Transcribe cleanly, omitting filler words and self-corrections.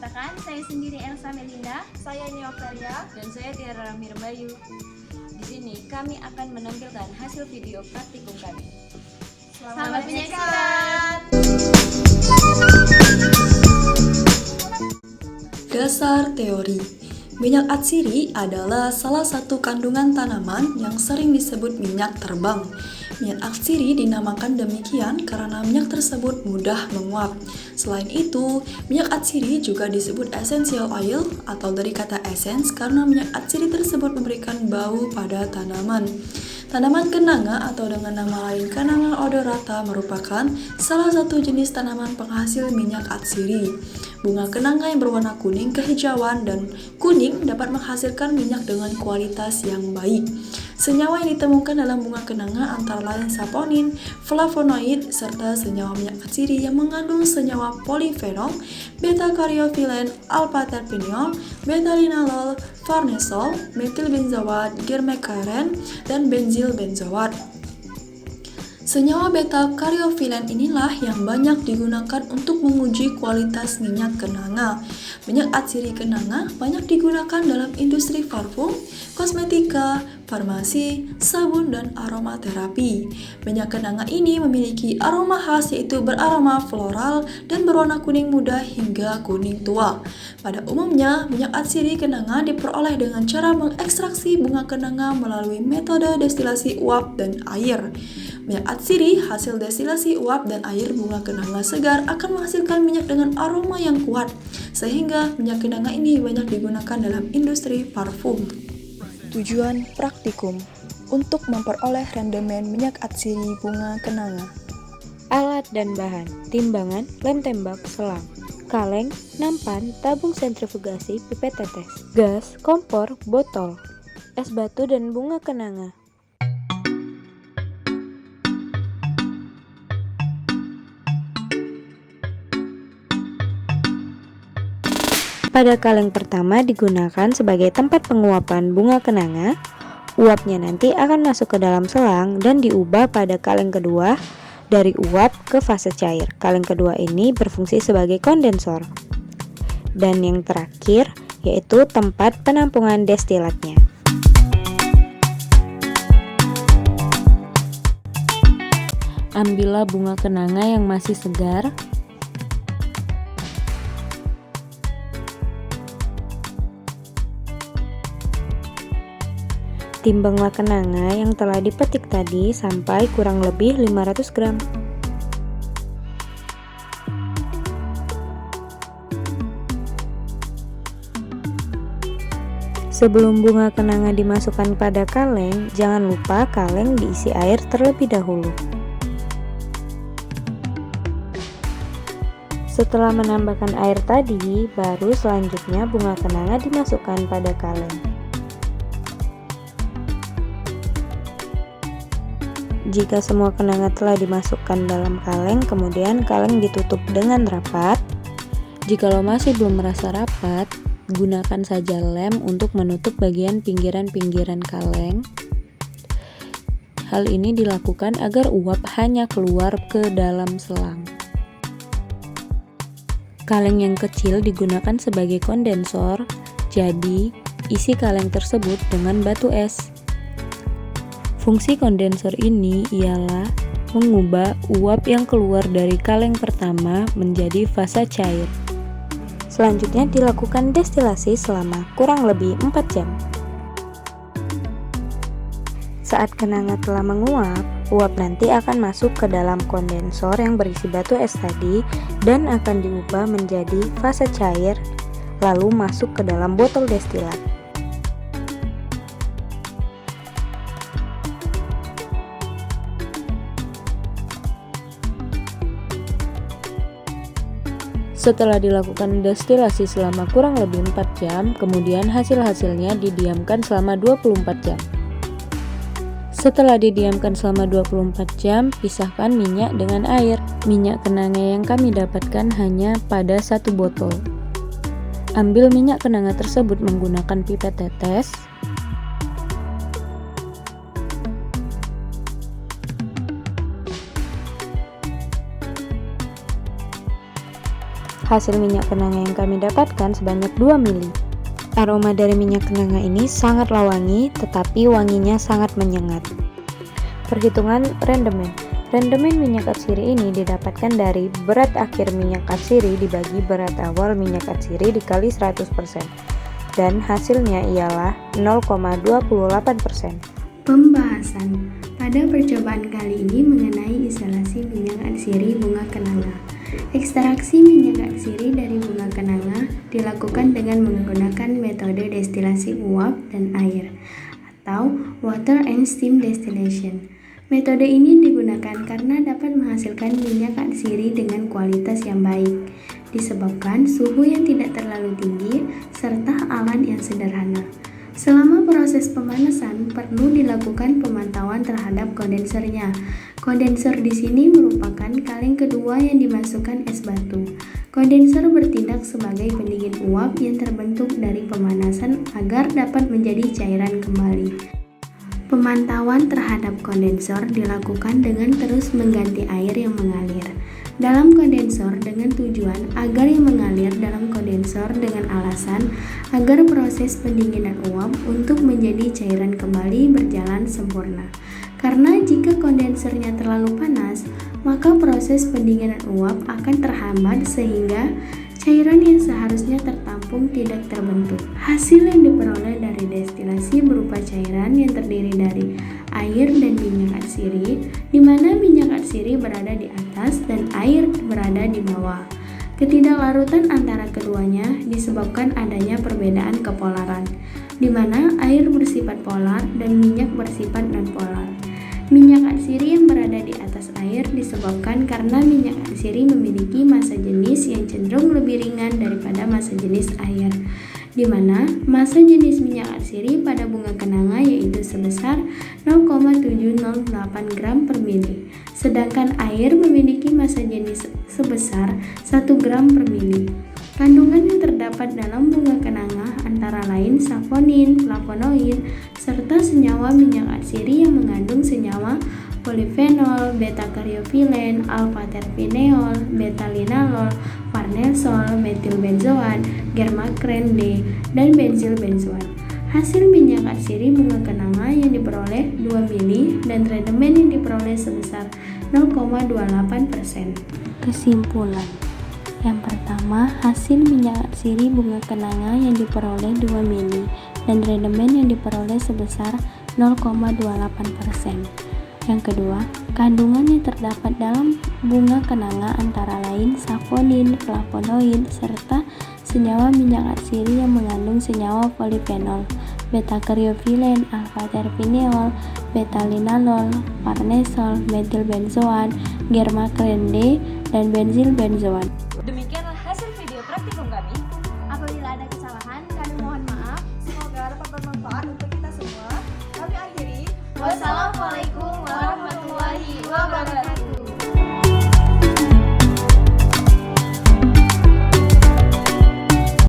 Perkenalkan, saya sendiri Elsa Melinda. Saya Neokaria. Dan saya Tiara Rahmir Bayu. Di sini kami akan menampilkan hasil video praktikum kami. Selamat menyaksikan. Dasar teori. Minyak atsiri adalah salah satu kandungan tanaman yang sering disebut minyak terbang. Minyak atsiri dinamakan demikian karena minyak tersebut mudah menguap. Selain itu, minyak atsiri juga disebut essential oil atau dari kata essence karena minyak atsiri tersebut memberikan bau pada tanaman. Tanaman kenanga atau dengan nama lain Canna odorata merupakan salah satu jenis tanaman penghasil minyak atsiri. Bunga kenanga yang berwarna kuning, kehijauan, dan kuning dapat menghasilkan minyak dengan kualitas yang baik. Senyawa yang ditemukan dalam bunga kenanga antara lain saponin, flavonoid, serta senyawa minyak atsiri yang mengandung senyawa polifenol, beta-karyophyllene, alpha-terpineol, beta-linalol, farnesol, metilbenzoat, germekaren, dan benzil benzoat. Senyawa beta-karyophyllene inilah yang banyak digunakan untuk menguji kualitas minyak kenanga. Minyak atsiri kenanga banyak digunakan dalam industri parfum, kosmetika, farmasi, sabun, dan aromaterapi. Minyak kenanga ini memiliki aroma khas yaitu beraroma floral dan berwarna kuning muda hingga kuning tua. Pada umumnya, minyak atsiri kenanga diperoleh dengan cara mengekstraksi bunga kenanga melalui metode destilasi uap dan air. Minyak atsiri hasil destilasi uap dan air bunga kenanga segar akan menghasilkan minyak dengan aroma yang kuat, sehingga minyak kenanga ini banyak digunakan dalam industri parfum. Tujuan praktikum untuk memperoleh rendemen minyak atsiri bunga kenanga. Alat dan bahan: timbangan, lem tembak, selang, kaleng, nampan, tabung sentrifugasi, pipet tetes, gas, kompor, botol, es batu, dan bunga kenanga. Pada kaleng pertama digunakan sebagai tempat penguapan bunga kenanga. Uapnya nanti akan masuk ke dalam selang dan diubah pada kaleng kedua dari uap ke fase cair. Kaleng kedua ini berfungsi sebagai kondensor. Dan yang terakhir yaitu tempat penampungan destilatnya. Ambillah bunga kenanga yang masih segar. Timbanglah kenanga yang telah dipetik tadi sampai kurang lebih 500 gram. Sebelum bunga kenanga dimasukkan pada kaleng, jangan lupa kaleng diisi air terlebih dahulu. Setelah menambahkan air tadi, baru selanjutnya bunga kenanga dimasukkan pada kaleng. Jika semua kenanga telah dimasukkan dalam kaleng, kemudian kaleng ditutup dengan rapat. Jikalau masih belum merasa rapat, gunakan saja lem untuk menutup bagian pinggiran-pinggiran kaleng. Hal ini dilakukan agar uap hanya keluar ke dalam selang. Kaleng yang kecil digunakan sebagai kondensor, jadi isi kaleng tersebut dengan batu es. Fungsi kondensor ini ialah mengubah uap yang keluar dari kaleng pertama menjadi fase cair. Selanjutnya dilakukan destilasi selama kurang lebih 4 jam. Saat kenanga telah menguap, uap nanti akan masuk ke dalam kondensor yang berisi batu es tadi dan akan diubah menjadi fase cair, lalu masuk ke dalam botol destilat. Setelah dilakukan destilasi selama kurang lebih 4 jam, kemudian hasil-hasilnya didiamkan selama 24 jam. Setelah didiamkan selama 24 jam, pisahkan minyak dengan air. Minyak kenanga yang kami dapatkan hanya pada 1 botol. Ambil minyak kenanga tersebut menggunakan pipet tetes. hasil minyak kenanga yang kami dapatkan sebanyak 2 mili. Aroma dari minyak kenanga ini sangatlah wangi, tetapi wanginya sangat menyengat. Perhitungan rendemen. Rendemen minyak atsiri ini didapatkan dari berat akhir minyak atsiri dibagi berat awal minyak atsiri dikali 100%. Dan hasilnya ialah 0,28%. Pembahasan pada percobaan kali ini mengenai instalasi minyak atsiri bunga kenanga. Ekstraksi minyak atsiri dari bunga kenanga dilakukan dengan menggunakan metode destilasi uap dan air atau water and steam distillation. Metode ini digunakan karena dapat menghasilkan minyak atsiri dengan kualitas yang baik, disebabkan suhu yang tidak terlalu tinggi serta alat yang sederhana. Selama proses pemanasan, perlu dilakukan pemantauan terhadap kondensernya. Kondenser di sini merupakan kaleng kedua yang dimasukkan es batu. Kondenser bertindak sebagai pendingin uap yang terbentuk dari pemanasan agar dapat menjadi cairan kembali. Pemantauan terhadap kondensor dilakukan dengan terus mengganti air yang mengalir dalam kondensor dengan tujuan agar yang mengalir dalam kondensor dengan alasan agar proses pendinginan uap untuk menjadi cairan kembali berjalan sempurna. Karena jika kondensernya terlalu panas, maka proses pendinginan uap akan terhambat sehingga cairan yang seharusnya tertampung tidak terbentuk. Hasil yang diperoleh dari destilasi berupa cairan yang terdiri dari air dan minyak atsiri, di mana minyak atsiri berada di atas dan air berada di bawah. Ketidaklaruten antara keduanya disebabkan adanya perbedaan kepolaran, di mana air bersifat polar dan minyak bersifat nonpolar. Minyak atsiri yang berada di atas air disebabkan karena minyak atsiri memiliki massa jenis yang cenderung lebih ringan daripada massa jenis air, di mana massa jenis minyak atsiri pada bunga kenanga yaitu sebesar 0,708 gram per mili, sedangkan air memiliki massa jenis sebesar 1 gram per mili. Kandungan yang terdapat dalam bunga kenanga antara lain saponin, flavonoid, serta senyawa minyak atsiri yang mengandung senyawa polifenol, beta-karyofilen, alpha-terpineol, beta-linalol, farnesol, metilbenzoat, germakren D, dan benzilbenzoat. Hasil minyak atsiri bunga kenanga yang diperoleh 2 mili dan rendemen yang diperoleh sebesar 0,28%. Kesimpulan. Yang pertama, hasil minyak atsiri bunga kenanga yang diperoleh 2 mili dan rendemen yang diperoleh sebesar 0,28%. Yang kedua, kandungan yang terdapat dalam bunga kenanga antara lain saponin, flavonoid, serta senyawa minyak atsiri yang mengandung senyawa polifenol, beta-karyofilen, alpha-terpineol, beta-linalol, farnesol, metilbenzoat, germakren D, dan benzilbenzoat. Demikianlah hasil video praktikum kami. Apabila ada kesalahan, kami mohon maaf. Semoga dapat bermanfaat untuk kita semua. Kami akhiri. Wassalamualaikum